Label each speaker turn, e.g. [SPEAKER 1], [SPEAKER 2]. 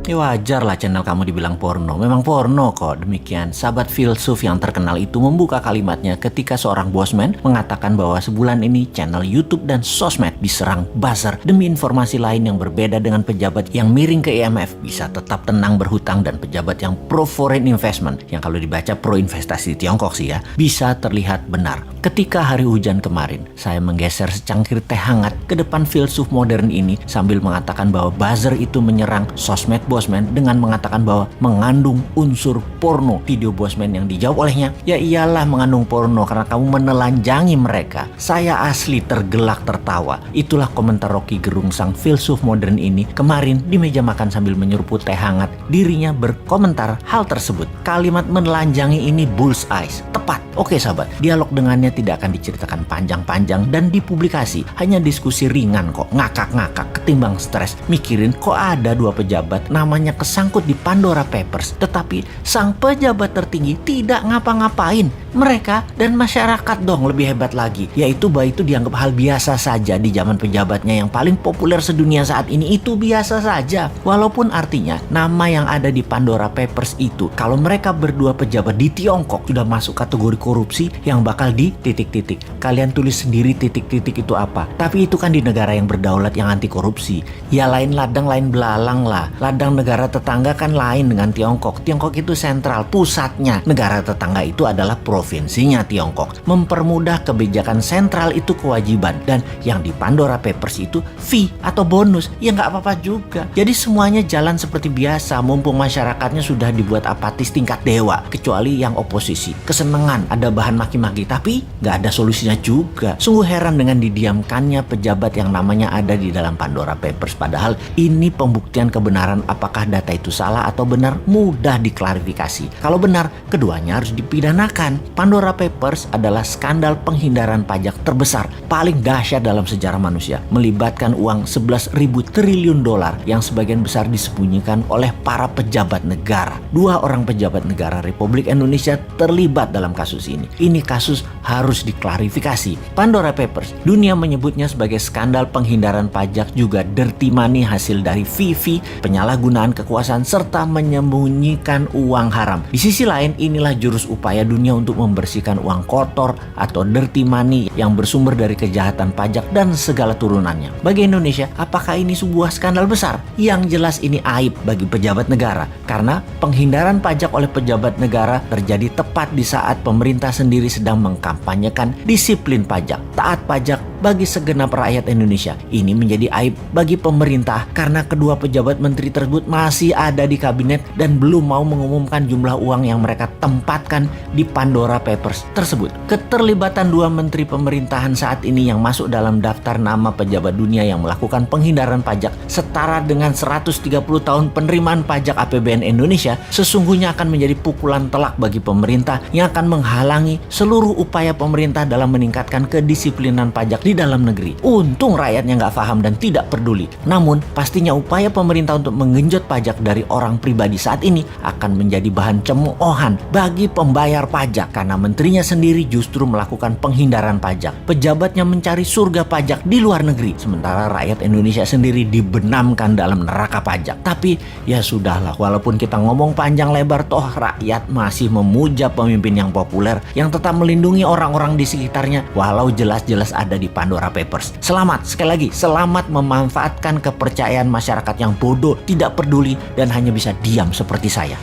[SPEAKER 1] Ya wajar lah channel kamu dibilang porno. Memang porno kok. Demikian, sahabat filsuf yang terkenal itu membuka kalimatnya ketika seorang bosman mengatakan bahwa sebulan ini channel YouTube dan sosmed diserang buzzer demi informasi lain yang berbeda dengan pejabat yang miring ke IMF bisa tetap tenang berhutang dan pejabat yang pro foreign investment, yang kalau dibaca pro investasi di Tiongkok sih ya, bisa terlihat benar. Ketika hari hujan kemarin, saya menggeser secangkir teh hangat ke depan filsuf modern ini sambil mengatakan bahwa buzzer itu menyerang sosmed bosman dengan mengatakan bahwa mengandung unsur porno. Video bosman yang dijawab olehnya, ya iyalah mengandung porno karena kamu menelanjangi mereka. Saya asli tergelak tertawa. Itulah komentar Rocky Gerung sang filsuf modern ini kemarin di meja makan sambil menyeruput teh hangat. Dirinya berkomentar hal tersebut. Kalimat menelanjangi ini bullseye, tepat. Oke sahabat, dialog dengannya tidak akan diceritakan panjang-panjang dan dipublikasi. Hanya diskusi ringan kok, ngakak-ngakak ketimbang stres. Mikirin kok ada dua pejabat namanya kesangkut di Pandora Papers, tetapi sang pejabat tertinggi tidak ngapa-ngapain. Mereka dan masyarakat dong lebih hebat lagi, yaitu bahwa itu dianggap hal biasa saja di zaman pejabatnya yang paling populer sedunia saat ini. Itu biasa saja, walaupun artinya nama yang ada di Pandora Papers itu, kalau mereka berdua pejabat di Tiongkok sudah masuk kategori korupsi yang bakal di titik-titik. Kalian tulis sendiri titik-titik itu apa. Tapi itu kan di negara yang berdaulat yang anti korupsi. Ya lain ladang lain belalang lah. Ladang negara tetangga kan lain dengan Tiongkok. Tiongkok itu sentral, pusatnya. Negara tetangga itu adalah provinsinya Tiongkok. Mempermudah kebijakan sentral itu kewajiban. Dan yang di Pandora Papers itu fee atau bonus. Ya nggak apa-apa juga. Jadi semuanya jalan seperti biasa. Mumpung masyarakatnya sudah dibuat apatis tingkat dewa. Kecuali yang oposisi. Kesenangan ada bahan maki-maki. Tapi nggak ada solusinya juga. Sungguh heran dengan didiamkannya pejabat yang namanya ada di dalam Pandora Papers. Padahal ini pembuktian kebenaran apakah data itu salah atau benar mudah diklarifikasi. Kalau benar, keduanya harus dipidanakan. Pandora Papers adalah skandal penghindaran pajak terbesar paling dahsyat dalam sejarah manusia, melibatkan uang 11.000 triliun dolar yang sebagian besar disembunyikan oleh para pejabat negara. 2 orang pejabat negara Republik Indonesia terlibat dalam kasus ini. Ini kasus harus diklarifikasi. Pandora Papers, dunia menyebutnya sebagai skandal penghindaran pajak, juga dirty money hasil dari fee, penyalahgunaan kekuasaan serta menyembunyikan uang haram. Di sisi lain, inilah jurus upaya dunia untuk membersihkan uang kotor atau dirty money yang bersumber dari kejahatan pajak dan segala turunannya. Bagi Indonesia, apakah ini sebuah skandal besar? Yang jelas ini aib bagi pejabat negara, karena penghindaran pajak oleh pejabat negara terjadi tepat di saat pemerintah sendiri sedang mengkampanyekan disiplin pajak, taat pajak bagi segenap rakyat Indonesia. Ini menjadi aib bagi pemerintah karena kedua pejabat menteri tersebut masih ada di kabinet dan belum mau mengumumkan jumlah uang yang mereka tempatkan di Pandora Papers tersebut. Keterlibatan 2 menteri pemerintahan saat ini yang masuk dalam daftar nama pejabat dunia yang melakukan penghindaran pajak setara dengan 130 tahun penerimaan pajak APBN Indonesia sesungguhnya akan menjadi pukulan telak bagi pemerintah yang akan menghalangi seluruh upaya pemerintah dalam meningkatkan kedisiplinan pajak di dalam negeri. Untung rakyatnya nggak paham dan tidak peduli. Namun pastinya upaya pemerintah untuk menggenjot pajak dari orang pribadi saat ini akan menjadi bahan cemoohan bagi pembayar pajak karena menterinya sendiri justru melakukan penghindaran pajak. Pejabatnya mencari surga pajak di luar negeri, sementara rakyat Indonesia sendiri dibenamkan dalam neraka pajak. Tapi ya sudahlah, walaupun kita ngomong panjang lebar, toh rakyat masih memuja pemimpin yang populer yang tetap melindungi orang-orang di sekitarnya walau jelas-jelas ada di Pandora Papers. Selamat, sekali lagi, selamat memanfaatkan kepercayaan masyarakat yang bodoh, tidak peduli, dan hanya bisa diam seperti saya.